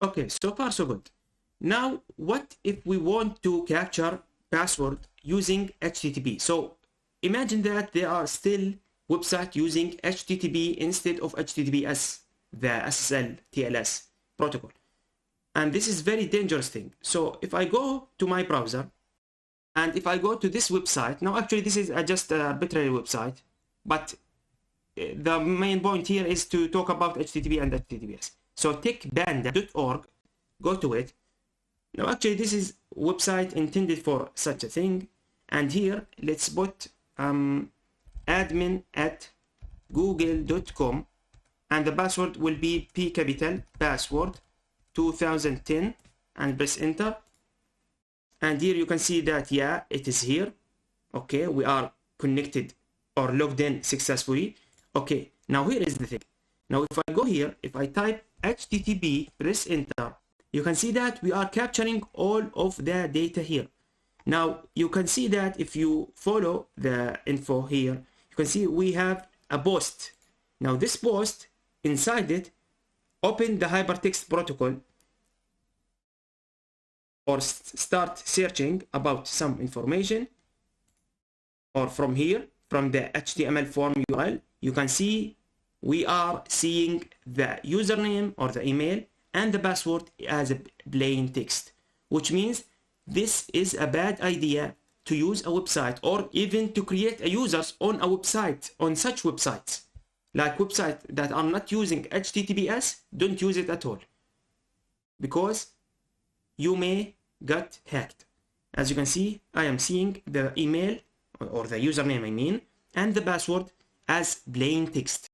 Okay, so far so good. Now, what if we want to capture password using HTTP? So imagine that there are still websites using HTTP instead of HTTPS, the SSL TLS protocol. And this is very dangerous thing. So if I go to my browser and if I go to this website, now actually this is just an arbitrary website, but the main point here is to talk about HTTP and HTTPS. So techpanda.org, go to it. Now actually this is website intended for such a thing, and here let's put admin@google.com, and the password will be P capital password 2010 and press enter. And here you can see that yeah, it is here. Okay, we are connected or logged in successfully. Okay, now here is the thing. Now if I go here, if I type HTTP, press enter, you can see that we are capturing all of the data here. Now you can see that if you follow the info here, you can see we have a post. Now this post, inside it, open the hypertext protocol or start searching about some information, or from here, from the HTML form URL, you can see we are seeing the username or the email and the password as a plain text, which means this is a bad idea to use a website or even to create a users on a website, on such websites. Like websites that are not using HTTPS, don't use it at all, because you may get hacked. As you can see, I am seeing the email or the username I mean, and the password as plain text.